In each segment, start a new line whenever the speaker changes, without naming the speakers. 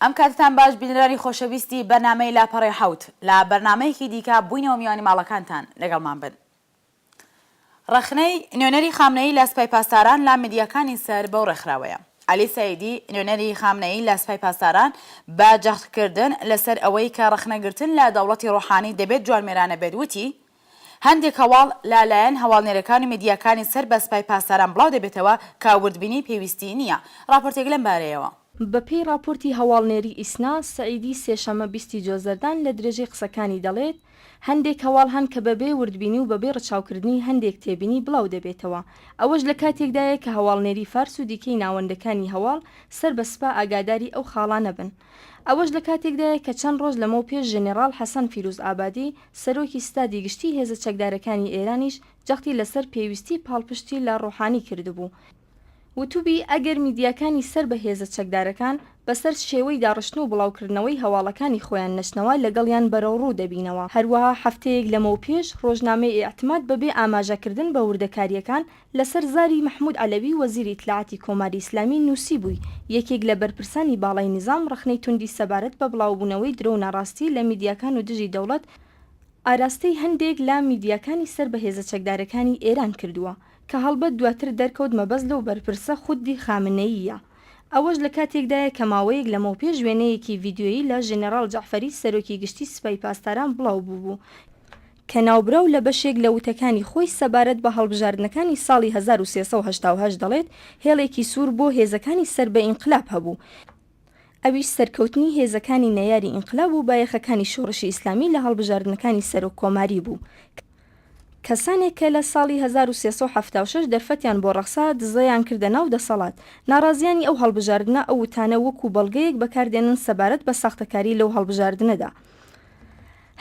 ئەم کاتتان باش بینەرانی خۆشەویستی بەرنامەی لاپەڕی حەوت لە بەرنامەیەکی دیکە بووینەوە میوانی ماڵەکانتان لەگەڵمان بن. ڕخنەی نوێنەری خامنەیی لە سوپای پاسداران لە میدیاکانی سەر بەو ڕێکخراوەیە. عەلی سەیدی نوێنەری خامنەیی لە سوپای پاسداران بە جەختکردن لەسەر ئەوەی کە ڕخنەگرتن لە دەوڵەتی ڕۆحانی دەبێت جوانمێرانە بێت وتی هەندێک هەواڵ لەلایەن هەواڵنێرەکان و میدیاکانی سەر بە سوپای پاسداران بڵاو دەبێتەوە کە وردبینی پێویستی نییە. راپۆرتێک لەم بارەیەوە.
بەپێی راپۆرتی هەواڵنێری ئیسنا سەعیدی سێشەمە 20 جۆزەردان لە درێژەی قسەکانی دەڵێت هەندێک هەواڵ هەن کە بەبێ وردبینی و بەبێ ڕچاوکردنی هەندێک تێبینی بڵاو دەبێتەوە. ئەوەش لە کاتێکدایە کە هەواڵنێری فارس و دیکەی ناوەندەکانی هەواڵ سەر بە سوپا ئاگاداری ئەو خاڵانە بن. ئەوەش لە کاتێکدایە کە چەند ڕۆژ لەمەو پێش ژێنێرال حەسەن فیروز ئابادی سەرۆکی ستادی گشتی هێزە چەکدارەکانی ئێرانیش جەختی لەسەر پێویستی پاڵپشتی لە ڕۆحانی کردبوو. وتوبی ئەگەر میدیاکانی سەر بە هێزە چەکدارەکان بەسەر شێوەی داڕشتن و بڵاوکردنەوەی هەواڵەکانی خۆیان نەشنەوە لەگەڵیان بەرەوڕوو دەبینەوە. هەروەها هەفتەیەک لەمەو پێش ڕۆژنامەی ئیعتماد بەبێ ئاماژەکردن بە وردەکاریەکان لەسەر زاری محمود عەلەوی وەزیری ئیتلاعاتی کۆماری ئیسلامی نووسی بووی یەکێک لە بەرپرسانی باڵای نظام ڕخنەی توندی سەبارەت بە بڵاوبوونەوەی درۆ و ناڕاستی لە میدیاکان و دژی دەوڵەت ئاراستەی هەندێک لە میدیاکانی سەر بە هێزە چەکدارەکانی ئێران کردووە کە هەڵبەت دواتر دەرکەوت مەبەست لەو بەرپرسە خودی خامنەییە. ئەوەش لە کاتێکدایە کە ماوەیەک لەمەو پێش وێنەیەکی ڤیدیۆیی لە ژێنەرال جەعفەری سەرۆکی گشتی سوپای پاسداران بڵاو بوو کە ناوبرەو لە بەشێک لە وتەکانی خۆی سەبارەت بە هەڵبژاردنەکانی ساڵی 1388 دەڵێت هێڵێکی سوور بۆ هێزەکانی سەر بە ئینقلاب هەبوو. ئەویش سەرکەوتنی هێزەکانی نەیاری ئینقلاب و بایەخەکانی شۆڕشی ئیسلامی لە هەڵبژاردنەکانی سەرۆک کۆماری بوو. کەسانێک کە لە ساڵی 1376 دەرفەتیان بۆ ڕەخسا دزەیان کردە ناو دەسەڵات ناڕازیانی ئەو هەڵبژاردنە ئەو وتانە وەکو بەڵگەیەک بەکاردێنن سەبارەت بە ساختەکاری لەو هەڵبژاردنەدا.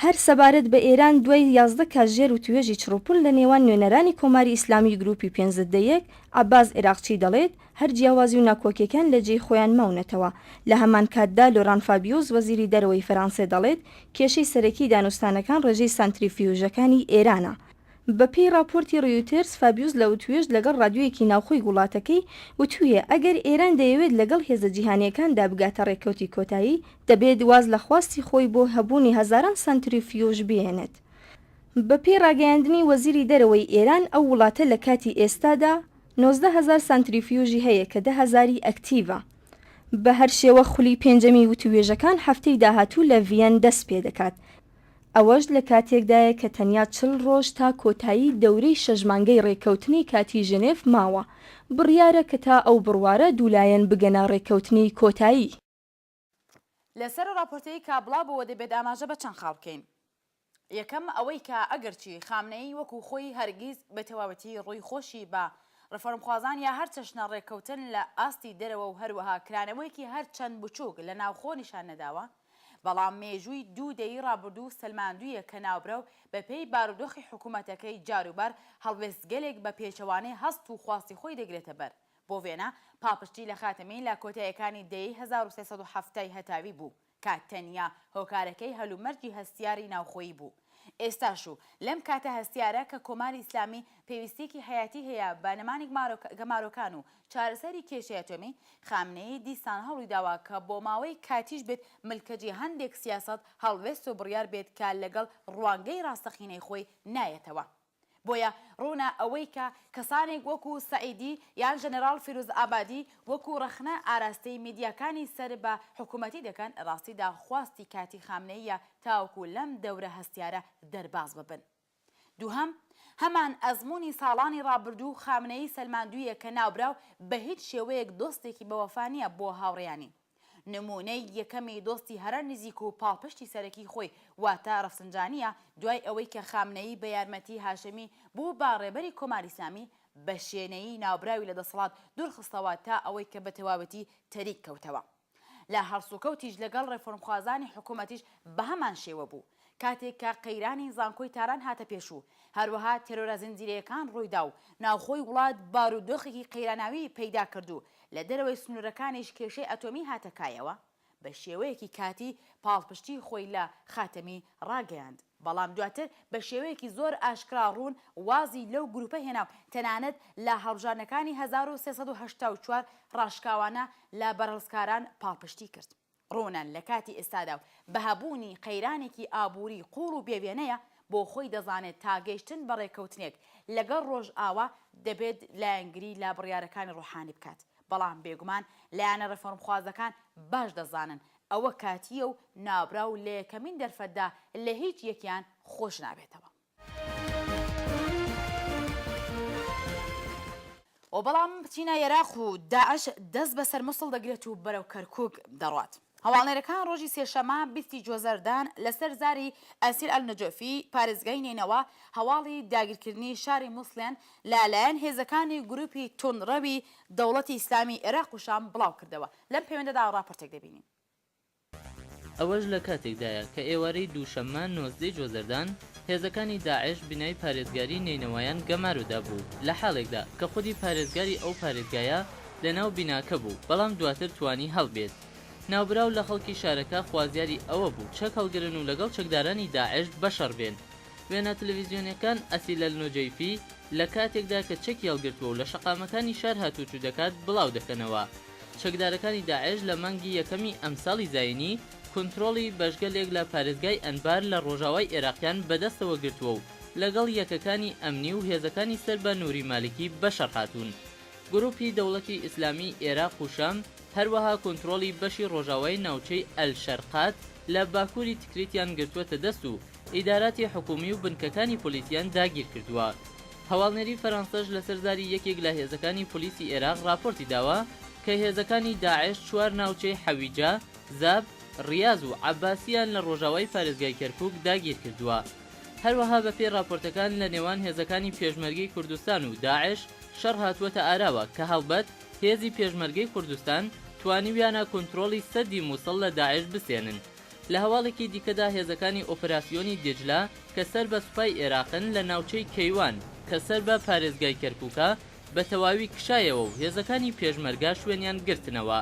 هەر سەبارەت بە ئێران دوای 11 کاتژێر و توێژی چڕوپل لە نێوان نوێنەرانی کۆماری ئیسلامی گروپی 501 عەباس عێراقچی دەڵێت هەر جیاوازی و ناکۆکیەکان لە جێی خۆیان ماونەتەوە. لە هەمان کاتدا لۆران فابیۆس وەزیری دەرەوەی فەرانسە دەڵێت کێشەی سەرەکی دانوستانەکان ڕێژەی سانتریفیوژەکانی ئێرانە. بەپێی راپۆرتی ڕیوتێرس فابیۆس لە وتوێژ لەگەڵ رادیۆیەکی ناوخۆی وڵاتەکەی وتویە ئەگەر ئێران دەیەوێت لەگەڵ هێزە جیهانیەکاندا بگاتە ڕێکەوتی کۆتایی دەبێت واز لە خواستی خۆی بۆ هەبوونی هەزاران سانتریفیۆژ بێنێت. بەپێی ڕاگەیاندنی وەزیری دەرەوەی ئێران ئەو وڵاتە لە کاتی ئێستادا 19,000 سانتریفیۆژی هەیە کە 10,000 ئەکتیڤە. بە هەر شێوە خولی پێنجەمی وتوێژەکان هەفتەی داهاتوو لە ڤیەن دەست پێ دەکات. ئەوەش لە کاتێکدایە کە تەنیا 40 ڕۆژ تا کۆتایی دەورەی شەژمانگەی ڕێکەوتنی کاتی ژنێف ماوە. بڕیارە کە تا ئەو بڕوارە دوولایەن بگەنە ڕێکەوتنی کۆتایی.
لەسەر راپۆرتەیە کە بڵاو بۆەوە دەبێت ئاماژە بە چەند خاڵ بکەین. یەکەم ئەوەی کە ئەگەرچی خامنەیی وەکو خۆی هەرگیز بە تەواوەتی ڕووی خۆشی بە ڕفۆرمخوازان یا هەر چەشنە ڕێکەوتن لە ئاستی دەرەوە و هەروەها کرانەوەیەکی هەر چەند بچووک لە ناوخۆ نیشان نەداوە، بەڵام مێژووی دوو دەی ڕابردوو سەلماندوویە کە ناوبرەو بەپێی بارودۆخی حکوومەتەکەی جاروبار هەڵوێستگەلێک بە پێچەوانەی هەست و خواستی خۆی دەگرێتە بەر. بۆ وێنە پاپشتی لە خاتەمەی لە کۆتاییەکانی دەی 1370 هەتاوی بوو کە تەنیا هۆکارەکەی هەلومەرجی هەستیاری ناوخۆیی بوو. ئێستاش و لەم کاتە هەستیارە کە کۆماری ئیسلامی پێویستێکی حیاتی هەیە بە نەمانی گەمارۆکان و چارەسەری کێشەی ئەتۆمی، خامنەیی دیسان هەڵووی داوا کە بۆ ماوەی کاتیش بێت ملکەجی هەندێک سیاسەت هەڵوێست و بڕیار بێت کە لەگەڵ ڕوانگەی ڕاستەقینەی خۆی نایەتەوە. بۆیە ڕوونە ئەوەی کە کەسانێک وەکو سەعیدی یان ژەنەرال فیروز ئابادی وەکو ڕەخنە ئاراستەی میدیاکانی سەر بە حکوومەتی دەکەن ڕاستیدا خواستی کاتی خامنەییە تاوەکو لەم دەورە هەستیارە دەرباز ببن. دووهەم هەمان ئەزمموی ساڵانی ڕابردوو خامنەیی سەلماندوویە کە ناوبراو بە هیچ شێوەیەک دۆستێکی بەوەفانیە بۆ هاوڕێیانی. نمونەی یەکەمی دۆستی هەرە نزیک و پاڵپشتی سەرەکی خۆی واتە ڕەفسنجانیە دوای ئەوەی کە خامنەیی بە یارمەتی هاشمی بوو با ڕێبەری کۆماری ئیسلامی بە شوێنەیی ناوبراوی لە دەسەڵات دوورخستەوە تا ئەوەی کە بە تەواوەتی تەریک کەوتەوە. لە هەڵسوکەوتیش لەگەڵ ڕێفۆرمخوازانی حکوومەتیش بە هەمان شێوە بوو کاتێک کە قەیرانی زانکۆی تاران هاتە پێشوو، هەروەها تێرۆرە زنجیرەکان ڕوویدا و ناوخۆی وڵات بارودۆخێکی قەیراناوی پەیدا کردو، لە دەرەوەی سنوورەکانیش کێشەی ئەتۆمی هاتەکایەوە بە شێوەیەکی کاتی پاڵپشتی خۆی لە خاتەمی ڕاگەیاند. بەڵام دواتر بە شێوەیەکی زۆر ئاشکرا ڕوون وازی لەو گروپە هێنا و تەنانەت لە هەڵبژاردنەکانی 1384 ڕاشکاوانە لە بەرهەڵسکاران پاڵپشتی کرد. ڕۆنان لە کاتی ئێستادا و بەهەبوونی قەیرانێکی ئابووری قوڵ و بێوێنەیە بۆ خۆی دەزانێت تا گەیشتن بە ڕێکەوتنێک لەگەڵ ڕۆژ ئاوا دەبێت لایەنگری لا بڕیارەکانی ڕۆحانی بکات بەڵام بێگومان لایەنە ڕێفەرمخوازەکان باش دەزانن ئەوە کاتیە و نابرا و لە یەکەمین دەرفەتدا لە هیچ یەکیان خۆش نابێتەوە. و بەڵام بچینە عێراق و داعش دەست بەسەر موسڵ دەگرێت و بەرەو کەرکووک دەڕات. هەواڵنێرەکان ڕۆژی سێشەمە 20 جۆزەردان لەسەر زاری ئەسیر ئەلنەجۆفی پارێزگای نینەوە هەواڵی داگیرکردنی شاری مووسڵێن لەلایەن هێزەکانی گروپی تونڕەوی دەوڵەتی ئیسلامی عێراق و شام بڵاو کردەوە. لەم پەیوەندەدا ڕاپۆرتێک دەبینین.
ئەوەش لە کاتێکدایە کە ئێوارەی دووشەممە 19 جۆزەردان هێزەکانی داعش بینای پارێزگاری نینەوەیان گەمارۆدا بوو لە حاڵێکدا کە خودی پارێزگاری ئەو پارێزگایە لەناو بیناکە بوو بەڵام دواتر توانی هەڵبێت. ناوبراو لە خەڵکی شارەکە خوازیاری ئەوە بوو چەک هەڵگرن و لەگەڵ چەکدارانی داعش بەشەڕ بێن. وێنە تەلەڤیزیۆنەکان ئەسیل ئەلنۆجەیفی لە کاتێکدا کە چەکی هەڵگرتووە و لە شەقامەکانی شار هاتوچوو دەکات بڵاو دەکەنەوە. چەکدارەکانی داعش لە مانگی یەکەمی ئەمساڵی زاینی کنترۆڵی بەشگەلێک لە پارێزگای ئەنبار لە ڕۆژاوای عێراقیان بەدەستەوە گرتووە و لەگەڵ یەکەکانی ئەمنی و هێزەکانی سەر بە نووری مالکی بەشەڕ هاتوون. گروپی دەوڵەتی ئیسلامی عێراق و شام هەروەها کنترۆڵی بەشی ڕۆژاوای ناوچەی ئەلشەرقات لە باکووری تکریتیان گرتووەتە دەست و ئیداراتی حکومی و بنکەکانی پۆلیسیان داگیر کردووە. هەواڵنێری فەرەنسەش لەسەر زاری یەکێک لە هێزەکانی پۆلیسی عێراق راپۆرتی داوە کە هێزەکانی داعش 4 ناوچەی حەویجە، زاب، ڕیاز و عەباسیان لە ڕۆژاوای پارێزگای کەرکووک داگیر کردووە. هەروەها بە پێی راپۆرتەکان لە نێوان هێزەکانی پێشمەرگەی کوردستان و داعش شەڕ هاتووەتە ئاراوە کە هەڵبەت هێزی پێشمەرگەی کوردستان توانیویانە کۆنترۆڵی سەدی مووسڵ لە داعش بسێنن. لە هەواڵێکی دیکەدا هێزەکانی ئۆپراسیۆنی دێجلا کە سەر بە سوپای عێراقن لە ناوچەی کەیوان کە سەر بە پارێزگای کەرکووکە بە تەواوی کشایەوە و هێزەکانی پێشمەرگا شوێنیان گرتنەوە.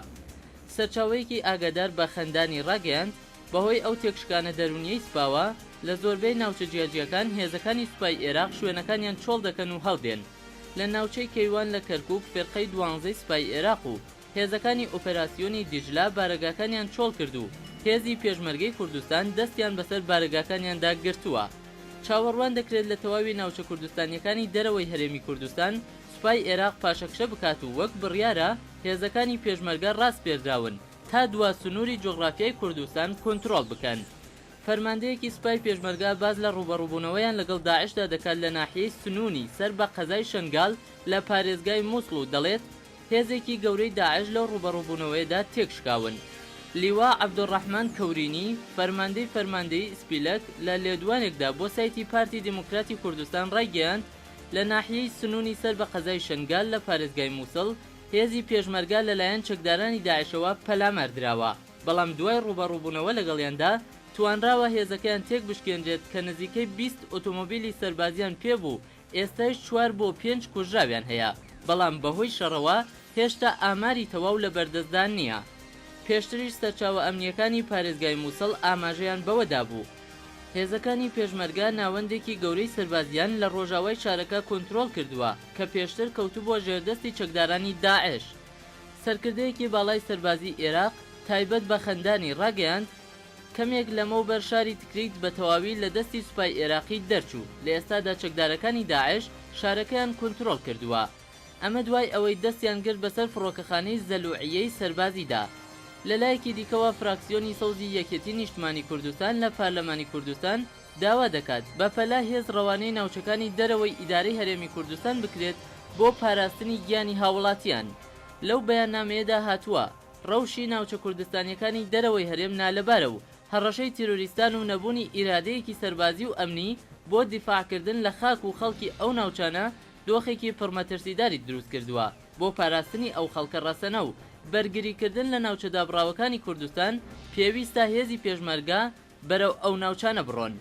سەرچاوەیەکی ئاگادار بە خەندانی ڕاگەیاند بەهۆی ئەو تێکشکانە دەرونیەی سوپاوە لە زۆربەی ناوچە جیاجیەکان هێزەکانی سوپای عێراق شوێنەکانیان چۆڵ دەکەن و هەڵدێن. لە ناوچەی کەیوان لە کەرکووک فێرقەی 12 سوپای عێراق و هێزەکانی ئۆپەراسیۆنی دیجلا بارەگاکانیان چۆڵ کرد و هێزی پێشمەرگەی کوردستان دەستیان بەسەر بارەگاکانیاندا گرتووە. چاوەڕوان دەکرێت لە تەواوی ناوچە کوردستانیەکانی دەرەوەی هەرێمی کوردستان سوپای عێراق پاشەکشە بکات و وەک بڕیارە هێزەکانی پێشمەرگە ڕاست پێدراون تا دوا سنووری جۆغرافیای کوردستان کۆنترۆڵ بکەن. فەرماندەیەکی سوپای پێشمەرگا باز لە ڕوبەڕووبوونەوەیان لەگەڵ داعشدا دەکات لە ناحیەی سنوونی سەر بە قەزای شنگال لە پارێزگای مووسڵ و دەڵێت هێزێکی گەورەی داعش لەو ڕوبەڕووبوونەوەیدا تێکشکاون. لیوا عەبدوڕەحمان کەورینی فەرماندەی سپیلەک لە لێدوانێکدا بۆ سایتی پارتی دیموکراتی کوردستان ڕایگەیاند لە ناحیەی سنوونی سەر بە قەزای شنگال لە پارێزگای مووسڵ هێزی پێشمەرگا لەلایەن چەکدارانی داعشەوە پەلاماردراوە بەڵام دوای ڕوبەڕووبوونەوە لەگەڵیاندا توانراوە هێزەکەیان تێک بشکێنرێت کە نزیکەی 20 ئۆتۆمۆبیلی سەربازیان پێبوو ئێستاش 4 بۆ 5 کوژراویان هەیە بەڵام بەهۆی شەڕەوە هێشتا ئاماری تەواو لە بەردەستدان نییە. پێشتریش سەرچاوە ئەمنیەکانی پارێزگای مووسڵ ئاماژەیان بەوەدا بوو. هێزەکانی پێشمەرگا ناوەندێکی گەورەی سەربازیان لە ڕۆژاوای شارەکە کۆنترۆڵ کردووە کە پێشتر کەوتوبووە ژێردەستی چەکدارانی داعش. سەرکردەیەکی باڵای سەربازی عێراق تایبەت بە خەندانی ڕاگەیاند کەمێک لەمەوبەر شاری تکریت بە تەواوی لە دەستی سوپای عێراقی دەرچوو لە ئێستادا چەکدارەکانی داعش شارەکەیان کۆنترۆڵ کردووە. ئەمە دوای ئەوەی دەستیان کرد بەسەر فڕۆکەخانەی زەلوعیەی سەربازیدا. لەلایەکی دیکەوە فراکسیۆنی سەوزی یەکێتی نیشتمانی کوردستان لە پارلەمانی کوردستان داوا دەکات بە پەلا هێز ڕەوانەی ناوچەکانی دەرەوەی ئیدارەی هەرێمی کوردستان بکرێت بۆ پاراستنی گیانی هاوڵاتیان. لەو بەیاننامەیەدا هاتووە ڕەوشی ناوچە کوردستانیەکانی دەرەوەی هەرێم نالەبارە و هەڕەشەی تیرۆریستان و نەبوونی ئیرادەیەکی سەربازی و ئەمنی بۆ دیفاعکردن لە خاک و خەڵکی ئەو ناوچانە دۆخێکی پڕمەترسیداری دروست کردووە بۆ پاراستنی ئەو خەڵکە ڕەسەنە و بەرگریکردن لە ناوچە دابڕاوەکانی کوردستان پێویستە هێزی پێشمەرگا بەرەو ئەو ناوچانە بڕۆن.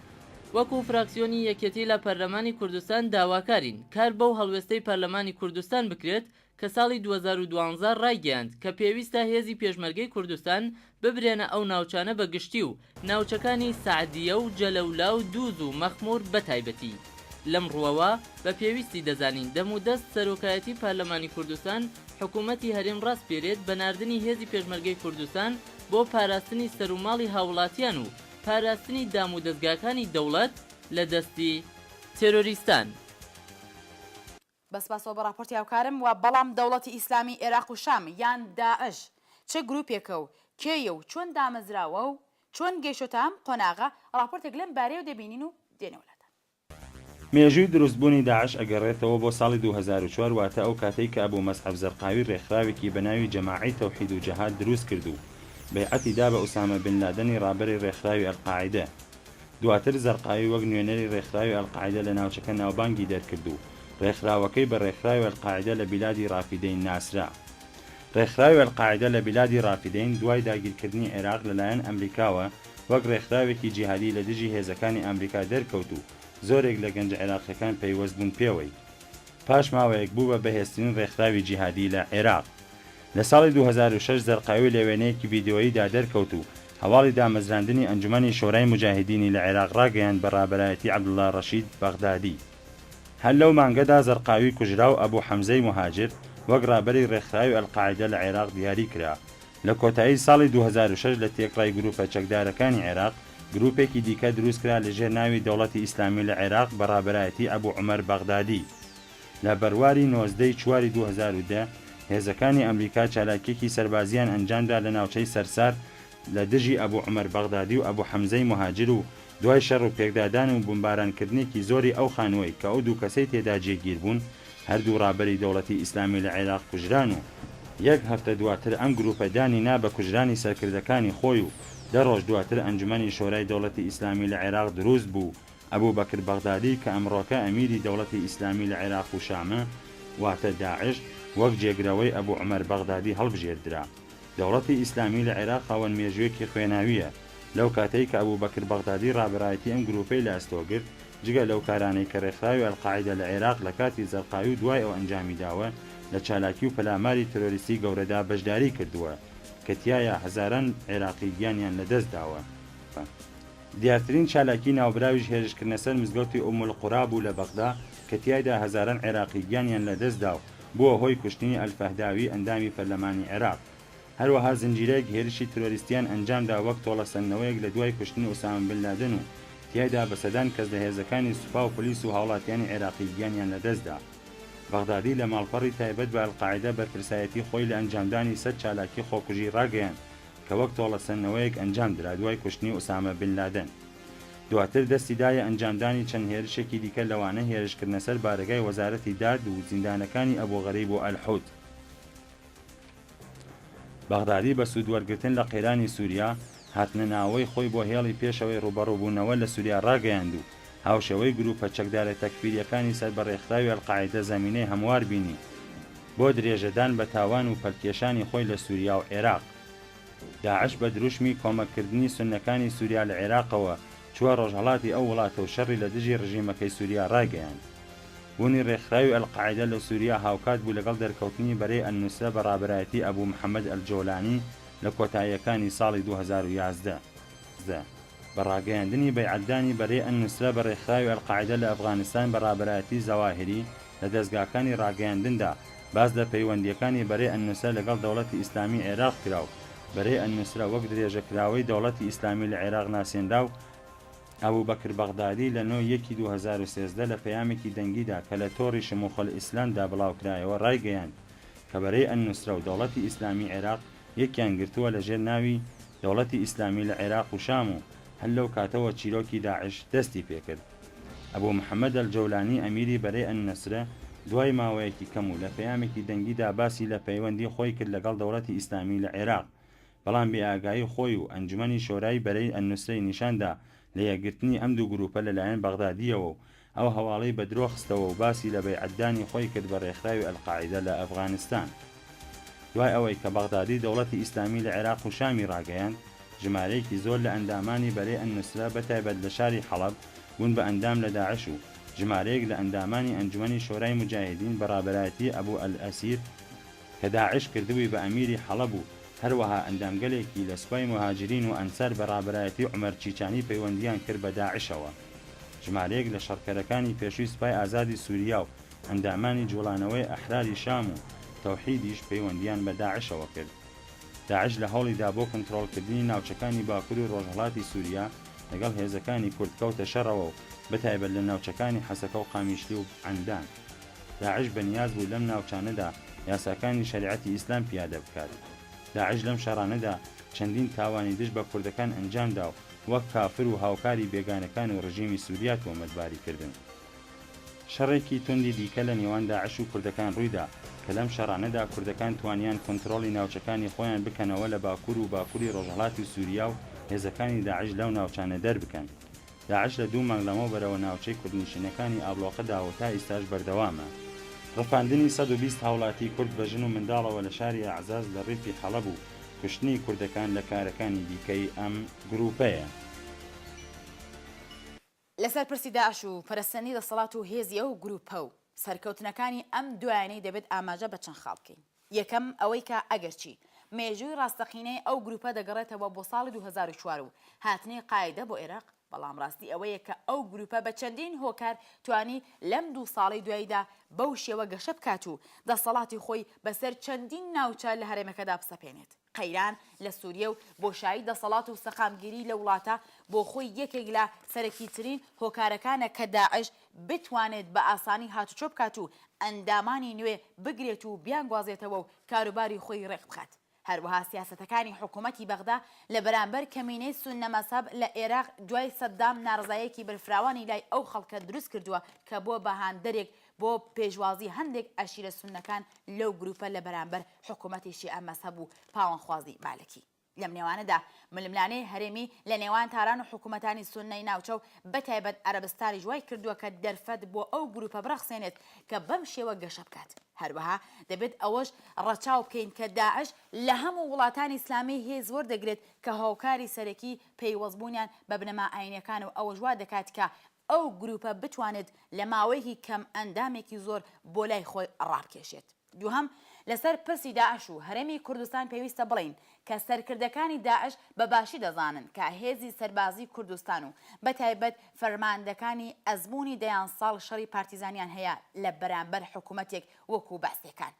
وەکو فراکسیۆنی یەکێتی لە پەرلەمانی کوردستان داواکارین کار بەو هەڵوێستەی پەرلەمانی کوردستان بکرێت کە ساڵی 2012 ڕایگەیاند کە پێویستە هێزی پێشمەرگەی کوردستان ببرێنە ئەو ناوچانە بە گشتی و ناوچەکانی سعدیە و جەلەولا و دووز و مەخمور بەتایبەتی. لەم ڕووەوە بە پێویستی دەزانین دەمودەست سەرۆکایەتی پارلەمانی کوردستان حکوومەتی هەرێم ڕاست پێرێت بە ناردنی هێزی پێشمەرگەی کوردستان بۆ پاراستنی سەرماڵی هاوڵاتیان و پاراستنی دام و دەستگاکانی دەوڵەت لە دەستی تێرۆریستان.
بەسپاسەوە بە راپۆرتی هاوکارم و بەڵام دەوڵەتی ئیسلامی عێراق و شام یان داعش چه گروپێکە و کێیە و چۆن دامەزراوە و چۆن گەیشتە ئەم قۆناغا راپۆرتێک لەم بارەیە و دەبینین و دێنەوەلاتان.
مێژووی دروستبوونی داعش ئەگەڕێتەوە بۆ ساڵی 2004 واتە ئەو کاتەی کە ئەبوو مەسعەب زەرقاوی ڕێکخراوێکی بەناوی جەماعەی تەوحید و جەهاد دروست کرد و بەیعەتی دا بە ئوسامە بن لادەنی ڕابەری ڕێکخراوی ئەلقاعیدە. دواتر زەرقاوی وەک نوێنەری ڕێکخراوی ئەلقاعیدە لە ناوچەکە ناوبانگی دەرکرد و ڕێکخراوەکەی بە ڕێکخراوی ئەلقاعیدە لە بیلادی ڕافیدەین ناسرا. ڕێکخراوی ئەلقاعیدە لە بیلادی ڕافیدەین دوای داگیرکردنی عێراق لەلایەن ئەمریکاوە وەک ڕێکخراوێکی جیهادی لە دژی هێزەکانی ئەمریکا دەرکەوت و زۆرێک لە گەنج عێراقیەکان پەیوەست بوون پێوەی. پاش ماوەیەک بوو بە بەهێزترین ڕێکخراوی جیهادی لە عێراق. لە ساڵی 2006 زەرقاوی لە وێنەیەکی ڤیدیۆییدا دەرکەوت و هەواڵی دامەزراندنی ئەنجومەنی شۆرای مجاهدینی لە عێراق ڕاگەیاند بە ڕابەرایەتی عەبدوڵڵا ڕەشید بەغدادی. هەر لەو مانگەدا زەرقاوی کوژرا و ئەبوو حەمزەی مهاجر وەک ڕابەری ڕێکخراوی ئەلقاعیدە لە عێراق دیاری کرا. لە کۆتایی ساڵی 2006 لە تێکڕای گروپە چەکدارەکانی عێراق گروپێکی دیکە دروست کرا لەژێر ناوی دەوڵەتی ئیسلامی لە عێراق بە ڕابەرایەتی ئەبوو عومەر بەغدادی. لە بەرواری 19 چواری 2010 هێزەکانی ئەمریکا چالاکیەکی سەربازیان ئەنجامدا لە ناوچەی سەرسار لە دژی ئەبوو عومەر بەغدادی و ئەبوو حەمزەی مهاجر و دوای شەڕ و پێکدادان و بمبارانکردنێکی زۆری ئەو خانووی کە ئەو دوو کەسەی تێدا جێگیر بوون هەردوو ڕابەری دەوڵەتی ئیسلامی لە عێراق کوژران و یەک هەفتە دواتر ئەم گروپەدانی نا بە کوژرانی سەرکردەکانی خۆی و دەڕۆژ دواتر ئەنجومەنی شۆرای دەوڵەتی ئیسلامی لە عێراق دروست بوو. ئەبوو بەکر بەغدادی کە ئەمڕۆکە ئەمیری دەوڵەتی ئیسلامی لە عێراق و شامە واتە داعش وەک جێگرەوەی ئەبوو عومەر بەغدادی هەڵبژێردرا. دەوڵەتی ئیسلامی لە عێراق خاوەن مێژوویەکی خوێناویە. لەو کاتەی کە ئەبوو بەکر بەغدادی ڕابەرایەتی ئەم گروپەی لە ئەستۆگرت جگە لەو کارانەی کە ڕێکخراوی ئەلقاعیدە لە عێراق لە کاتی زەرقاوی و دوای ئەو ئەنجامی داوە لە چالاکی و پەلاماری تەرۆریستی گەورەدا بەشداری کردووە کە تایە هەزاران عێراقی گیانیان لەدەست داوە. دیارترین چالاکی ناوبراویش هێرشکردنە سەر مزگەوتی ئوم القورا بوو لە بەغدا کە تایدا هەزاران عێراقی گیانیان لەدەست داو بووە هۆی کوشتنی ئەلفەهداوی ئەندامی پەرلەمانی عێراق. هەروەها زنجیرەیەک هێرشی ترۆریستیان ئەنجامدا وەک تۆڵەسەندنەوەیەک لە دوای کوشتنی ئوسامە بن لادن و تایدا بە سەدان کەس لە هێزەکانی سوپا و پلیس و هاوڵاتیانی عێراقی گیانیان لەدەستدا. بەغدادی لە ماڵپەڕی تایبەت بە ئەلقاعیدە بەرپرسایەتی خۆی لە ئەنجامدانی سەد چالاکی خۆکوژی ڕاگەیان کە وەک تۆڵەسەندنەوەیەک ئەنجام درا دوای کوشتنی ئوسامە بن لادن. دواتر دەستی دایە ئەنجامدانی چەند هێرشێکی دیکە لەوانە هێرشکردنە سەر بارگای وەزارەتی داد و زیندانەکانی ئەبوو غەریب و ئەلحوت. بەغدادی بە سوودوەرگرتن لە قەیرانی سووریا هاتنە ناوەی خۆی بۆ هێڵی پێشەوەی ڕوبەڕووبوونەوە لە سووریا ڕاگەیاند و هاوشێوەی گروپە چەکدارە تەکفیریەکانی سەر بە ڕێکخراوی ئەلقاعیدە زەمینەی هەموار بینی بۆ درێژەدان بە تاوان و پەلکێشانی خۆی لە سووریا و عێراق. داعش بە دروشمی کۆمەکردنی سونەکانی سووریا لە عێراقەوە چوە ڕۆژهەڵاتی ئەو وڵاتە و شەڕی لە دژی ڕژیمەکەی سووریا ڕاگەیاند. بوونی ڕێکخراوی ئەلقاعیدە لە سووریا هاوکات بوو لەگەڵ دەرکەوتنی بەرەی ئەنوسرە بە ڕابەرایەتی ئەبوو محەممەد ئەلجۆلانی لە کۆتاییەکانی ساڵی 2011 بە ڕاگەیاندنی بەیعەتدانی بەرەی ئەنوسرە بە ڕێکخراوی ئەلقاعیدە لە ئەفغانستان بە ڕابەرایەتی زەواهری لە دەستگاکانی ڕاگەیاندندا باس لە پەیوەندیەکانی بەرەی ئەنوسرە لەگەڵ دەوڵەتی ئیسلامی عێراق کرا و بەرەی ئەنوسرە وەک درێژەکراوەی دەوڵەتی ئیسلامی لە عێراق ناسێندا و ئەبوو بەکر بەغدادی لە 9/1/2013 لە پەیامێکی دەنگیدا کە لە تۆڕی شموخەل ئیسلامدا بڵاوکرایەوە ڕایگەیاند کە بەرەی ئەنوسرە و دەوڵەتی ئیسلامی عێراق یەکیان گرتووە لە ژێر ناوی دەوڵەتی ئیسلامی لە عێراق و شام و هەر لەو کاتەوە چیرۆکی داعش دەستی پێکرد. ئەبوو محەممەد ئەلجەولانی ئەمیری بەرەی ئەنوسرە دوای ماوەیەکی کەم و لە پەیامێکی دەنگیدا باسی لە پەیوەندی خۆی کرد لەگەڵ دەوڵەتی ئیسلامی لە عێراق، بەڵام بێئاگایی خۆی و ئەنجومەنی شۆرای بەرەی ئەنوسرەی نیشاندا لە یەکگرتنی ئەم دوو گروپە لەلایەن بەغدادیەوە و ئەو هەواڵەی بە درۆ خستەوە و باسی لە بەیعەتدانی خۆی کرد بە ڕێکخراوی ئەلقاعیدە لە ئەفغانستان. دوای ئەوەی کە بەغدادی دەوڵەتی ئیسلامی لە عێراق و شامی ڕاگەیاند، ژمارەیەکی زۆر لە ئەندامانی بەرەی ئەنوسرە بەتایبەت لە شاری حەڵەب بوون بە ئەندام لە داعش و ژمارەیەک لە ئەندامانی ئەنجومەنی شۆرای مجاهدین بە ڕابەرایەتی ئەبوو ئەلئەسیر کە داعش کردووی بە ئەمیری حەڵەب و هەروەها ئەندامگەلێکی لە سوپای مهاجرین و ئەنسار بە ڕابەرایەتی عومەر چیچانی پەیوەندیان کرد بە داعشەوە. ژمارەیەک لە شەڕکەرەکانی پێشووی سوپای ئازادی سووریا و ئەندامانی جوڵانەوەی ئەحراری شام و تەوحیدیش پەیوەندیان بە داعشەوە کرد. داعش لە هەوڵیدا بۆ کۆنتڕۆڵکردنی ناوچەکانی باکوور و ڕۆژهەڵاتی سووریا لەگەڵ هێزەکانی کورد کەوتە شەڕەوە و بەتایبەت لە ناوچەکانی حەسەکە و قامیشلی و عەندان. داعش بەنیاز بوو لەم ناوچانەدا یاساکانی شەریعەتی ئیسلام پیادە بکات. داعش لەم شەڕانەدا چەندین تاوانی دژ بە کوردەکان ئەنجامدا و وەک کافر و هاوکاری بێگانەکان و ڕژیمی سووریا تۆمەتباری کردن. شەڕێکی توندی دیکە لە نێوان داعش و کوردەکان ڕوویدا کە لەم شەڕانەدا کوردەکان توانیان کۆنتڕۆڵی ناوچەکانی خۆیان بکەنەوە لە باکوور و باکووری ڕۆژهەڵاتی سووریا و هێزەکانی داعش لەو ناوچانە دەربکەن. داعش لە 2 مانگ لەمەوە بەرەوە ناوچەی کوردنشینەکانی ئابلۆقەدا و تا ئێستاش بەردەوامە. ڕەفاندنی 120 هاوڵاتی کورد بە ژن و منداڵەوە لە شاری عەزاز لە ڕیفی حەڵەب و کوشتنی کوردەکان لە کارەکانی دیکەی ئەم گروپەیە.
لەسەر پرسی داعش و پەرستنی دەسەڵات و هێزی ئەو گروپە و سەرکەوتنەکانی ئەم دوایانەی دەبێت ئاماژە بە چەند خاڵ بکەین. یەکەم ئەوەی کە ئەگەرچی مێژووی ڕاستەقینەی ئەو گروپە دەگەڕێتەوە بۆ ساڵی 2004 و هاتنی قاعدە بۆ عێراق، بەڵام ڕاستی ئەوەیە کە ئەو گروپە بە چەندین هۆکار توانی لەم 2 ساڵی دواییدا بەو شێوە گەشە بکات و دەسەڵاتی خۆی بەسەر چەندین ناوچە لە هەرێمەکەدا بسەپێنێت. قەیران لە سووریە و بۆشایی دەسەڵات و سەقامگیری لە وڵاتە بۆ خۆی یەکێک لە سەرەکیترین هۆکارەکانە کە داعش بتوانێت بە ئاسانی هاتوچۆ بکات و ئەندامانی نوێ بگرێت و بیانگوازێتەوە و کاروباری خۆی ڕێک بخات. هەروەها سیاسەتەکانی حکوومەتی بەغدا لە بەرامبەر کەمینەی سوننە مەسەب لە عێراق دوای سەددام ناڕزایەکی بەرفراوانی لای ئەو خەڵکە دروست کردووە کە بۆ بەهاندەرێک بۆ پێشوازی هەندێک ئەشیرە سوننەکان لەو گروپە لە بەرامبەر حکوومەتی شیعە مەسەب و پاوەنخوازی مالکی. لەم نێوانەدا ململانەی هەرێمی لە نێوان تاران و حکوومەتانی سوننەی ناوچە و بەتایبەت عەرەبستانی جوای کردووە کە دەرفەت بۆ ئەو گروپە بڕەخسێنێت کە بەم شێوە گەشە بکات. هەروەها دەبێت ئەوەش ڕەچاو بکەین کە داعش لە هەموو وڵاتانی ئیسلامی هێز وەردەگرێت کە هاوکاری سەرەکی پەیوەستبوونیان بە بنەما ئاینەکان و ئەوەش وا دەکات کە ئەو گروپە بتوانێت لە ماوەیەکی کەم ئەندامێکی زۆر بۆ لای خۆی ڕابکێشێت. دووهەم لەسەر پرسی داعش و هەرێمی کوردستان پێویستە بڵین کە سەرکردەکانی داعش بەباشی دەزانن کە هێزی سەربازی کوردستان و بەتایبەت فەرماندەکانی ئەزمموی دەیان ساڵ شەڕی پارتیزانیان هەیە لە بەرامبەر حکوومەتێک وەکو باسیەکان.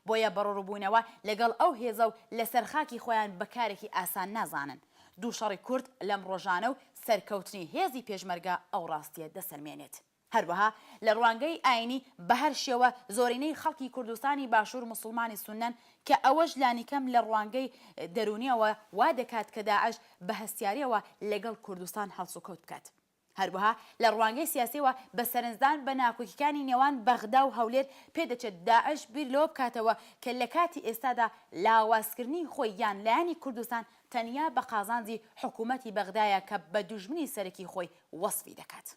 بۆیە بەڕۆڕبوونەوە لەگەڵ ئەو هێزە و لەسەر خاکی خۆیان بەکارێکی ئاسان نازانن. دوو شەڕی کورد لەم ڕۆژانە و سەرکەوتنی هێزی پێشمەرگە ئەو ڕاستیە دەسەلمێنێت. هەروەها لە ڕوانگەی ئاینی بە هەر شێوە زۆرینەی خەڵکی کوردستانی باشوور مسلمانی سونەن کە ئەوەش لانیکەم لە ڕوانگەی دەرونیەوە وا دەکات کە داعش بە هەستیاریەوە لەگەڵ کوردستان هەڵسوکەوت بکات. هەروەها لە ڕوانگەی سیاسیەوە بە سەرنجدان بە ناکۆکیەکانی نێوان بەغدا و هەولێر پێدەچێت داعش بیر لەوە بکاتەوە کە لە کاتی ئێستادا لاوازکردنی خۆی یان لایانی کوردستان تەنیا بە قازانجی حکوومەتی بەغدایە کە بە دوژمنی سەرەکی خۆی وەسفی دەکات.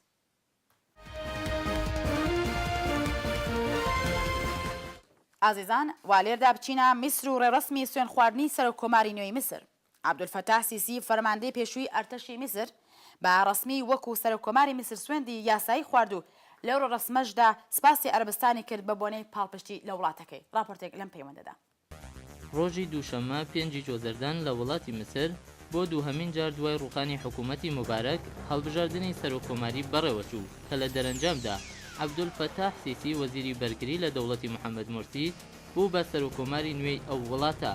ئازیزان والێردا بچینە میسر و ڕێڕەسمی سوێن خواردنی سەر کۆماری نوێی مسر. عەبدولفەتاح سیسی فەرماندەی پێشووی ئەرتەشی میسر بە ڕەسمی وەکو سەر کۆماری میسر سوێندی یاسایی خوارد و لەو ڕەسمەشدا سپاسی عەرەبستانی کرد بە بۆنەی پاڵپشتی لە وڵاتەکەی. راپۆرتێک لەم پەیوەندەدا.
ڕۆژی دووشەممە 5 جۆزەردان لە وڵاتی مسر بۆ دووهەمین جار دوای ڕووخانی حکوومەتی مبارەک هەڵبژاردننی سەر کۆماری بەڕێوەچوو کە لە دەرەنجامدا عەبدولفەتاح سیسی وەزیری بەرگری لە دەوڵەتی محەممەد مورسی بوو بە سەرکۆماری نوێی ئەو وڵاتە.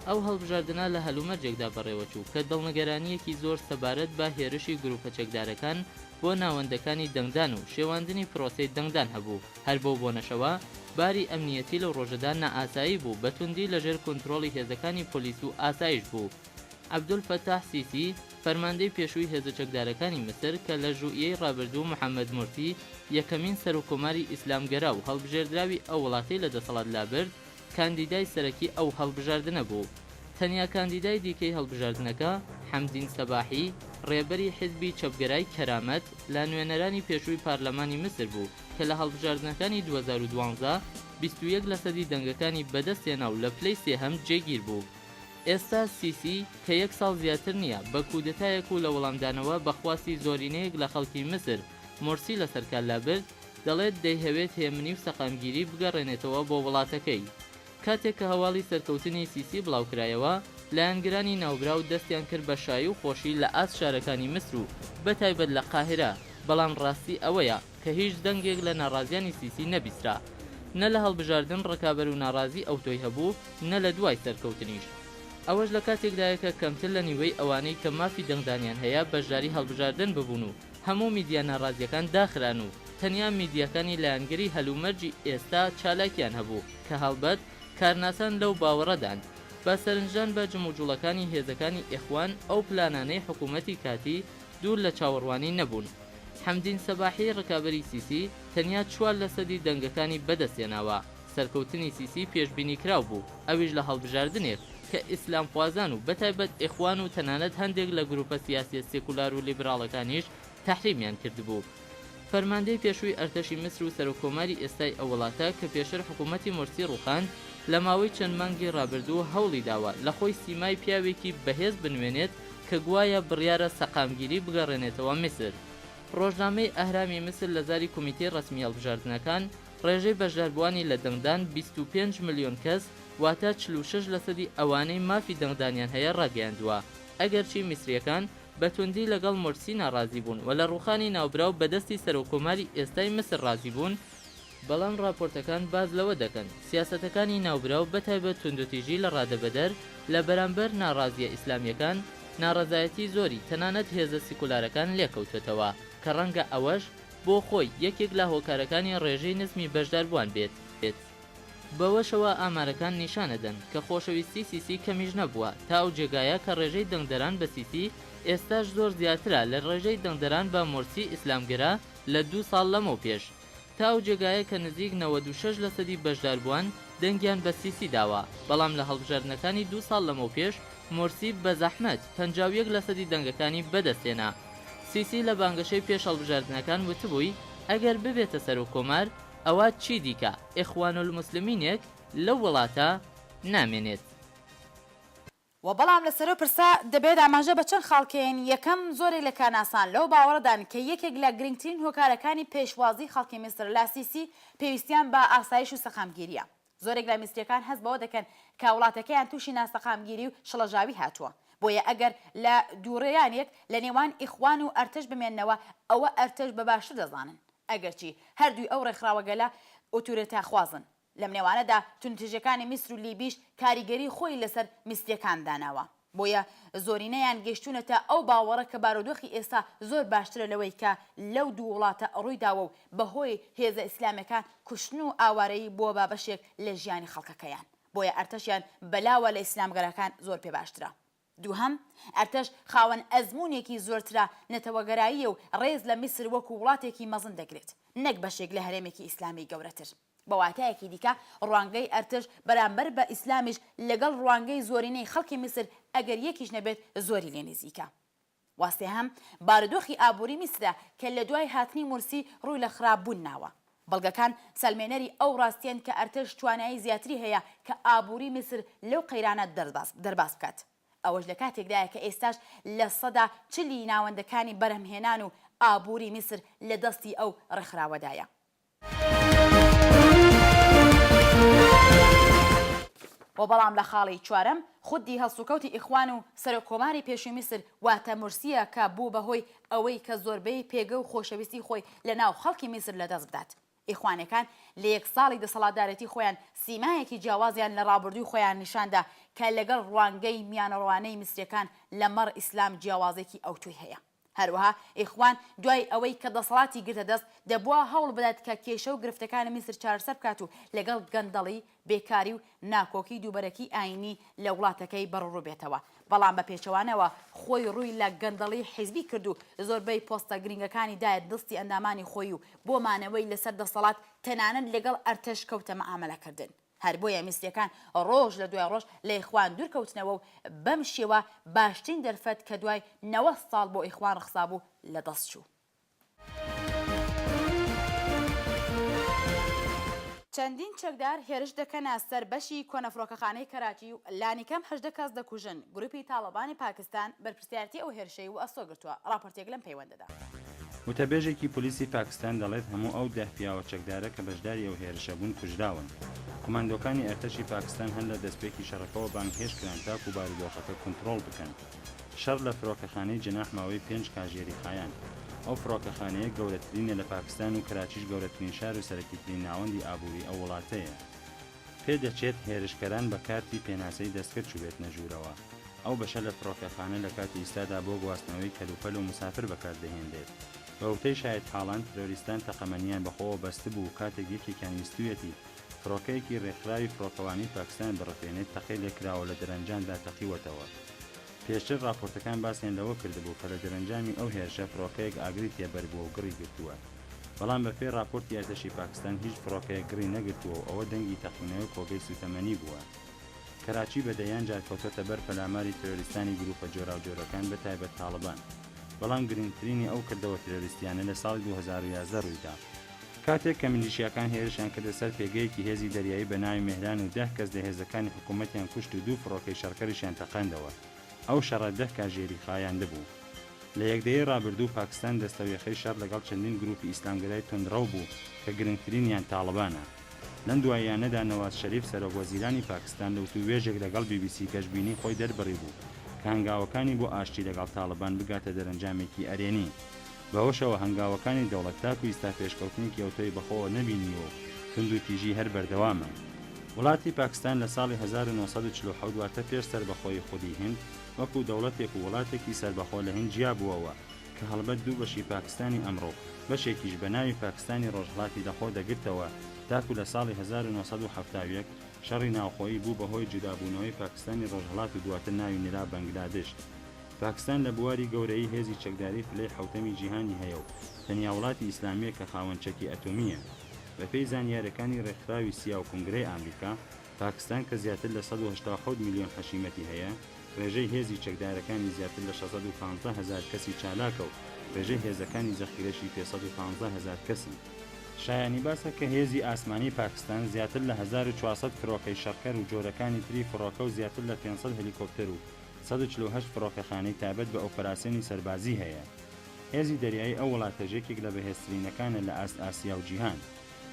ئەو هەڵبژاردنە لە هەلومەرجێکدا بەڕێوەچوو کە دڵنگەرانیەکی زۆر سەبارەت بە هێرشی گروپە چەکدارەکان بۆ ناوەندەکانی دەنگدان و شێواندنی پرۆسەی دەنگدان هەبوو. هەر بۆ بۆنەشەوە باری ئەمنیەتی لەو ڕۆژەدا نەئاسایی بوو بە توندی لەژێر کۆنتڕۆڵی هێزەکانی پۆلیس و ئاسایش بوو. عەبدولفەتاح سیسی فەرماندەی پێشووی هێزە چەکدارەکانی مسر کە لە ژوئیەی ڕابردوو محەممەد مورسی یەکەمین سەرکۆماری ئیسلامگەرا و هەڵبژێردراوی ئەو وڵاتی لە دەسەڵات لابرد کاندیدای سەرەکی ئەو هەڵبژاردنە بوو. تەنیا کاندیدای دیکەی هەڵبژاردنەکە حەمدین سەباحی ڕێبەری حیزبی چەپگەرای کەرامەت لە نوێنەرانی پێشووی پارلەمانی مسر بوو کە لە هەڵبژاردنەکانی 2012 21 لە سەدی دەنگەکانی بەدەستێنا و لە پلەی سێهەم جێگیر بوو. ئێستا سیسی کە 1 ساڵ زیاتر نییە بە کودەتایەک و لە وەڵامدانەوە بەخواستی زۆرینەیەک لە خەڵکی مسر مورسی لە سەرکار لابرد دەڵێت دەیهەوێت هێمنی و سەقامگیری بگەڕێنێتەوە بۆ وڵاتەکەی. کاتێک کە هەواڵی سەرکەوتنی سیسی بڵاوکرایەوە لایەنگرانی ناوبرا و دەستیان کرد بە شایی و خۆشی لە ئاست شارەکانی مسر و بەتایبەت لە قاهرە. بەڵام ڕاستی ئەوەیە کە هیچ دەنگێک لە ناڕازیانی سیسی نەبیسترا، نە لە هەڵبژاردن ڕکابەر و ناڕازی ئەو تۆی هەبوو، نە لە دوای سەرکەوتنیش. ئەوەش لە کاتێکدایە کە کەمتر لە نیوەی ئەوانەی کە مافی دەنگدانیان هەیە بەشداری هەڵبژاردن ببوون و هەموو میدیا ناڕازیەکان داخران و تەنیا میدیاکانی لایەنگەری هەلومەرجی ئێستا چالاکیان هەبوو کە هەڵبەت کارناسان لەو باوەڕەدان بە سەرنجدان بە جموجوڵەکانی هێزەکانی ئێخوان ئەو پلانانەی حکوومەتی کاتی دوور لە چاوەڕوانی نەبوون. حەمدین سەباحی ڕکابەری سیسی تەنیا 4 لە سەدی دەنگەکانی بەدەستێناوە. سەرکەوتنی سیسی پێشبینی کراو بوو، ئەویش لە هەڵبژاردنێک کە ئیسلام خوازان و بەتایبەت ئێخوان و تەنانەت هەندێک لە گروپە سیاسی سێکولار و لیبراڵەکانیش تەحریمیان کردبوو. فەرماندەی پێشووی ئەرتەشی مسر و سەرۆکۆماری ئێستای ئەو وڵاتە کە پێشتر حکوومەتی مورسی ڕوخاند لە ماوەی چەند مانگی ڕابردوو هەوڵی داوە لە خۆی سیمای پیاوێکی بەهێز بنوێنێت کە گوایە بڕیارە سەقامگیری بگەڕێنێتەوە میسر. ڕۆژنامەی ئەهرامی مسر لە زاری کۆمیتەی ڕەسمی هەڵبژاردنەکان ڕێژەی بەشداربووانی لە دەنگدان 25 ملیۆن کەس واتە 46 لە سەدی ئەوانەی مافی دەنگدانیان هەیە ڕاگەیاندووە. ئەگەرچی میسریەکان بە توندی لەگەڵ مورسی ناڕازی بوون و لە ڕوخانی ناوبراو بەدەستی سەرۆکۆماری ئێستای مسر ڕازی بوون، بەڵام راپۆرتەکان باز لەوە دەکەن سیاسەتەکانی ناوبراو بەتایبەت توندوتیژی لە ڕادەبەدەر لە بەرامبەر ناڕازیە ئیسلامیەکان ناڕەزایەتی زۆری تەنانەت هێزە سیکولارەکان لێکەوتێتەوە کە ڕەنگە ئەوەش بۆ خۆی یەکێک لە هۆکارەکانی ڕێژەی نزمی بەشداربووان بێت. بەوەشەوە ئامارەکان نیشانەدەن کە خۆشەویستی سیسی کەمیش نەبووە تا ئەو جێگایە کە ڕێژەی دەنگدەران بە سیسی ئێستاش زۆر زیاترە لە ڕێژەی دەنگدەران بە مورسی ئیسلامگرا لە 2 ساڵ لەمەو پێش، تا ئەو جێگایە کە نزیک 96 لە سەدی بەشداربووان دەنگیان بە سیسی داوە، بەڵام لە هەڵبژاردنەکانی 2 ساڵ لەمەو پێش مورسی بە زەحمەت 51 لە سەدی دەنگەکانی بەدەستێنا. سیسی لە بانگەشەی پێش هەڵبژاردنەکان وتبووی ئەگەر ببێتە سەرۆکۆمار ئەوە چی دیکە ئیخوان الموسلیمینێک لەو وڵاتە نامێنێت.
و بەڵام لەسەرۆ پرسا دەبێت ئاماژە بە چەند خاڵکەین. یەکەم زۆرێک لە کارناسان لەو باوەڕدان کە یەکێک لە گرنگترین هۆکارەکانی پێشوازی خەڵکی میسر لە سیسی پێویستیان بە ئاسایش و سەقامگیریە. زۆرێک لە میسریەکان هەست بەوە دەکەن کە وڵاتەکەیان تووشی ناسەقامگیری و شڵەژاوی هاتووە، بۆیە ئەگەر لە دووڕێیانێک لە نێوان ئیخوان و ئەرتش بمێننەوە ئەوە ئەرتش بە باشتر دەزانن، ئەگەرچی هەردووی ئەو ڕێکخراوەگەلە ئۆتۆرێتە خوازن. لەم نێوانەدا تونتیژەکانی میسر و لیبیش کاریگەری خۆی لەسەر میسریەکان داناوە، بۆیە زۆرینەیان گەشتونەتە ئەو باوەڕە کە بارودۆخی ئێستا زۆر باشترە لەوەی کە لەو دوو وڵاتە ڕوویداوە و بەهۆی هێزە ئیسلامەکان کوشتن و ئاوارەی بۆ بابەشێک لە ژیانی خەڵکەکەیان، بۆیە ئەرتەشیان بەلاوە لە ئیسلامگەرەکان زۆر پێ باشترە. دووهەم، ئەرتەش خاوەن ئەزمونێکی زۆرترە نەتەوەگەرایی و ڕێز لە میسر وەکو وڵاتێکی مەزن دەگرێت، نەک بەشێک لە هەرێمێکی ئیسلامی گەورەتر. بەواتایەکی دیکە ڕوانگەی ئەرتش بەرامبەر بە ئیسلامیش لەگەڵ ڕوانگەی زۆرینەی خەڵکی میسر ئەگەر یەکیش نەبێت زۆری لێ نزیکە. واستێهەم بارودۆخی ئابووری میسرە کە لە دوای هاتنی مورسی ڕووی لە خراپبوون ناوە. بەڵگەکان سەلمێنەری ئەو ڕاستیان کە ئەرتش توانایی زیاتری هەیە کە ئابووری میسر لەو قەیرانە دەرباز بکات. ئەوەش لە کاتێکدایە کە ئێستاش لە سەدا چلی ناوەندەکانی بەرهەمهێنان و ئابووری میسر لە دەستی ئەو ڕێکخراوەدایە. و بەڵام لە خاڵی چوارەم خودی هەڵسوکەوتی ئیخوان و سەرۆکۆماری پێشووی میسر واتە مورسیە کە بوو بەهۆی ئەوەی کە زۆربەی پێگە و خۆشەویستی خۆی لە ناو خەڵکی میسر لەدەست بدات. ئیخوانەکان لە یەک ساڵی دەسەڵاتدارەتی خۆیان سیمایەکی جیاوازیان لە ڕابردووی خۆیان نیشاندا کە لەگەڵ ڕوانگەی میانەڕوانەی میسریەکان لەمەڕ ئیسلام جیاوازێکی ئەوتوی هەیە. هەروەها ئیخوان دوای ئەوەی کە دەسەڵاتی گرتە دەست دەبووە هەوڵ بدات کە کێشە و گرفتەکانی میسر چارەسەر بکات و لەگەڵ گەندەڵی بێکاری و ناکۆکی دووبەرەکی ئاینی لە وڵاتەکەی بەڕوو بێتەوە، بەڵام بە پێچەوانەوە خۆی ڕووی لە گەندەڵی حیزبی کرد و زۆربەی پۆستە گرنگەکانی دایەت دەستی ئەندامانی خۆی و بۆ مانەوەی لەسەر دەسەڵات تەنانەت لەگەڵ ئەرتەش کەوتە مەعامەلەکردن. هەر بۆیە میسریەکان ڕۆژ لە دوای ڕۆژ لە ئیخوان دوورکەوتنەوە و بەم شێوە باشترین دەرفەت کە دوای 90 ساڵ بۆ ئیخوان ڕخسابوو لە دەست چوو. چەندین چەکدار هێرش دەکەنە سەر بەشی کۆنەفرۆکەخانەی کەراچی و لانیکەم 18 کەس دەکوژن. گروپی تاڵەبانی پاکستان بەرپرسیارەتی ئەو هێرشەی و ئەسۆ گرتووە. راپۆرتێک لەم پەیوەندەدا.
وتەبێژێکی پلیسی پاکستان دەڵێت هەموو ئەو 10 پیاوە چەکدارە کە بەشداری ئەو هێرشە بوون کوژراون. کۆماندۆکانی ئەرتەشی پاکستان هەن لە دەستپێکی شەڕەکەەوە بانگهێش کران تاکو و بارودۆخەکە کۆنتڕۆڵ بکەن. شەڕ لە فڕۆکەخانەی جەناح ماوەی 5 کاژێری خایان. ئەو فڕۆکەخانەیە گەورەترینە لە پاکستان و کراچیش گەورەترین شار و سەرەکیترین ناوەندی ئابووری ئەو وڵاتەیە. پێدەچێت هێرشکەران بە کارتی پێناسەی دەستکرد چوبێتنە ژوورەوە. ئەو بەشە لە فڕۆکەخانە لە کاتی ئیستادا بۆ گواستنەوەی کەلوپەل و مسافر بەکاردەهێنرێت. بە وتەی شاید حاڵان ترۆریستان تەقەمەنیان بەخۆوە بەستە بوو و کاتێک یەکێکیان ویستویەتی فڕۆکەیەکی ڕێکخراوی فڕۆکەوانی پاکستان بڕفێنێت تەقەی لێکراوە لە دەرەنجامدا تەقیوەتەوە. پێشتر راپۆرتەکان باسییان لەوە کردبوو کە لە دەرەنجامی ئەو هێرشە فڕۆکەیەک ئاگری تێبەربووە و گڕی گرتووە. بەڵام بەپێی راپۆرتی ئەرتەشی پاکستان هیچ فڕۆکەیەک گڕی نەگرتووە و ئەوە دەنگی تەقینەوەی کۆگەی سوتەمەنی بووە. کەراچی بەدەیان جار کەوتۆتە بەر پەلاماری ترۆریستانی گروپە جۆراوجۆرەکان بەتایبەت تاڵبان. بەڵام گرنگترینی ئەو کردەوە ترۆریستیانە لە ساڵی 2011 ڕوویدا. کاتێک کە میلیشیاکان هێرشیان کردە سەر پێگەیەکی هێزی دەریایی بە ناوی مێهران و 10 کەس لە هێزەکانی حکوومەتیان کوشت و 2 فڕۆکەی شەڕکەریشیان تەقاندەوە. ئەو شەڕە 10 کاژێری خایان دەبوو. لە یەکدەیەی ڕابردوو پاکستان دەستەوێخەی شەڕ لەگەڵ چەندین گروپی ئیسلامگەرای تونندڕەو بوو کە گرنگترینیان تاڵبانە. لەم دواییانەدا نەواز شەریف سەرۆکوەزیرانی پاکستان لە وتووێژێک لەگەڵ BBC گەشتبینی خۆی دەربڕی بوو کە هەنگاوەکانی بۆ ئاشتی لەگەڵ تاڵبان بگاتە دەرەنجامێکی ئەرێنی. بەهۆشەوە هەنگاوەکانی دەوڵەت تاک و ئیستا پێشکەوتنێکی ئەوتۆی بەخۆوە نەبینیوە و تند و تیژی هەر بەردەوامە. وڵاتی پاکستان لە ساڵی 1947 واتە پێش سەربەخۆی خودی هند وەکو دەوڵەتێک و وڵاتێکی سەربەخۆ لە هند جیا بووەوە کە هەڵبەت دوو بەشی پاکستانی ئەمڕۆ بەشێکیش بە ناوی پاکستانی ڕۆژهەڵاتی دەخۆ دەگرتەوە تاکو لە ساڵی 1970 شەڕی ناوخۆیی بوو بەهۆی جودابوونەوەی پاکستانی ڕۆژهەڵات و دواتر ناوی نرا بەنگلادێش. پاکستان لە بواری گەورەی هێزی چەکداری پلەی حوتەمی جیهانی هەیە و تەنیا وڵاتی ئیسلامیە کە خاوەن چەکی ئەتۆمیە. بەپێی زانیاریەکانی ڕێکخراوی سیا و کنگرەی ئامریکا، پاکستان کە زیاتر لە 187 میلیۆن حەشیمەتی هەیە، ڕێژەی هێزی چەکدارەکانی زیاتر لە 615,000 کەسی چالاکە و ڕێژەی هێزەکانی زەخیرەشی 515,000 کەسن. شایانی باسە کە هێزی ئاسمانی پاکستان زیاتر لە 1400 فڕۆکەی شەڕکەر و جۆرەکانی تری فڕۆکە و زیاتر لە 500 هەلیکۆپتەر و 148 فڕۆکەخانەی تایبەت بە ئۆپەراسیۆنی سەربازی هەیە. هێزی دەریایی ئەو وڵاتەژێکێک لە بەهێزترینەکانە لە ئاسیا و جیهان.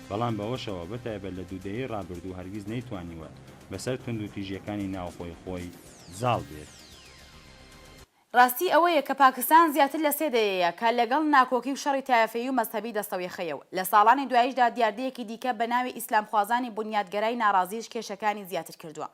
بەڵام بەوەشەوە بەتایبەت لە دوودەیەی ڕابردوو هەرگیز نەیتوانیوە بەسەر تند و تیژیەکانی ناوخۆی خۆی زاڵ بێت.
ڕاستی ئەوەیە کە پاکستان زیاتر لە 3 دەیەیە کە لەگەڵ ناکۆکی و شەڕی تایەفەیی و مەزهەبی دەستەوێخەیەوە. لە ساڵانی دواییشدا دیاردەیەکی دیکە بە ناوی ئیسلامخوازانی بنیادگەرای ناڕازیش کێشەکانی زیاتر کردووە.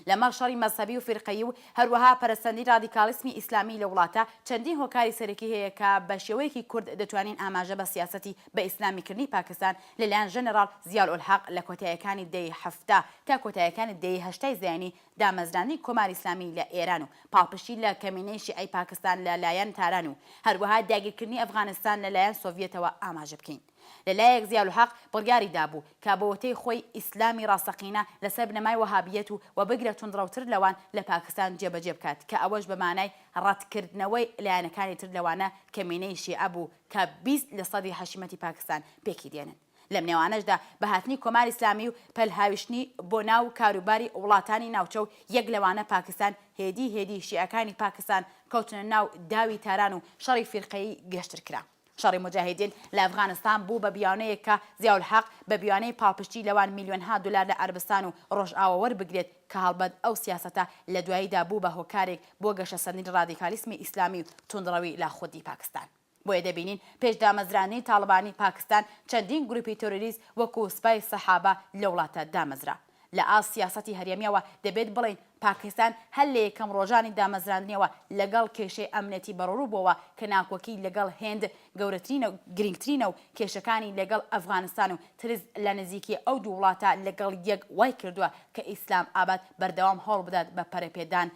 لەمەڕ شەڕی مەزهەبی و فرقەیی و هەروەها پەرستەندی رادیکالیسمی ئیسلامی لە وڵاتە چەندین هۆکاری سەرەکی هەیە کە بە شێوەیەکی کورد دەتوانین ئاماژە بە سیاسەتی بە ئیسلامیکردنی پاکستان لەلایەن ژەنەڕاڵ زیاء-الحەق لە کۆتاییەکانی دەی 70 تا کۆتاییەکانی دەی 80 زایانی دامەزرانی کۆماری ئیسلامی لە ئێران و پاڵپشتی لە کەمینەی شیعەی پاکستان لەلایەن تاران و هەروەها داگیرکردنی ئەفغانستان لەلایەن سۆڤیەتەوە ئاماژە بکەین. لەلایەک زیاء-الحەق بڕیاری دابوو کە بەوەتەی خۆی ئیسلامی ڕاستەقینە لەسەر بنەمای وەهابیەت و بگرە توندڕەوتر لەوان لە پاکستان جێبەجێ بکات کە ئەوەش بە مانای ڕەتکردنەوەی لایەنەکانی تر لەوانە کەمینەی شیعە بوو کە 20 لە سەدی حەشیمەتی پاکستان پێکی دێنن. لەم نێوانەشدا بەهاتنی کۆماری ئیسلامی و پەلهاویشتنی بۆ ناو کاروباری وڵاتانی ناوچە و یەک لەوانە پاکستان هێدی شیعەکانی پاکستان کەوتنە ناو داوی تاران و شەڕی فرقەیی گەشتر کرا. شەڕی مجاهدین لە ئەفغانستان بوو بە بیانەیەک کە زیاء-الحەق بە بیانەی پاڵپشتی لەوان میلیۆنها دلار لە عەربستان و ڕۆژئاوا وەربگرێت کە هەڵبەت ئەو سیاسەتە لە دواییدا بوو بە هۆکارێک بۆ گەشەسەردنی ڕادیکالیسمی ئیسلامی و توندڕەوی لە خودی پاکستان. بۆیە دەبینین پێش دامەزرانی تاڵبانی پاکستان چەندین گروپی تۆرۆریست وەکو سپای سەحابە لە وڵاتە دامەزرا. لە سیاسەتی هەرێمیەوە دەبێت بڵین پاکستان هەر لە یەکەم ڕۆژانی دامەزراندنیەوە لەگەڵ کێشەی ئەمنەتی بەڕوو بووەوە کە ناکۆکی لەگەڵ هێند گەورەترینە و گرنگترینە و کێشەکانی لەگەڵ ئەفغانستان و ترز لە نزیکی ئەو دوو وڵاتە لەگەڵ یەک وای کردووە کە ئیسلام ئاباد بەردەوام هەوڵ بدات بە پەرەپێدان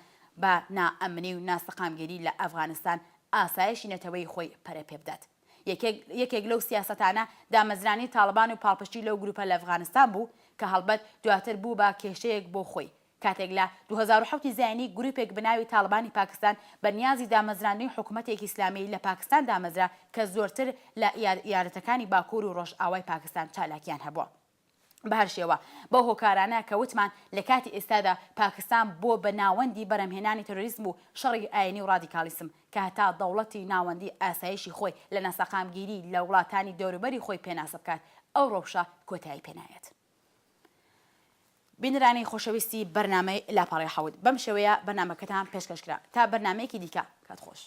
بە نائەمنی و ناسەقامگیری لە ئەفغانستان ئاسایشی نەتەوەی خۆی پەرەپێ بدات. یەکێک لەو سیاسەتانە دامەزرانی تاڵبان و پاڵپشتی لەو گروپە لە ئەفغانستان بوو کە هەڵبەت دواتر بوو بە کێشەیەک بۆ خۆی. کاتێک لە 2007 زایانی گروپێک بناوی تاڵبانی پاکستان بە نیازی دامەزراندنی حکوومەتێکی ئیسلامی لە پاکستان دامەزرا کە زۆرتر لە یارەتەکانی باکوور و ڕۆژئاوای پاکستان چالاکیان هەبووە. بە هەر شێوە بۆ هۆکارانە کە وتمان لە کاتی ئێستادا پاکستان بۆ بە ناوەندی بەرەمهێنانی تەرۆریزم و شەڕی ئاینی و ڕادیکالیسم کە هەتا دەوڵەتی ناوەندی ئاسایشی خۆی لە نەسەقامگیری لە وڵاتانی دەوروبەری خۆی پێناسە بکات ئەو ڕۆژە کۆتایی پێنایەت. بینرانی خۆشەویستی بەرنامەی لاپەڕی حەوت بەم شێوەیە بەرنامەکەتان پێشکەشکرا تا بەرنامەیەکی دیکە کات خۆش.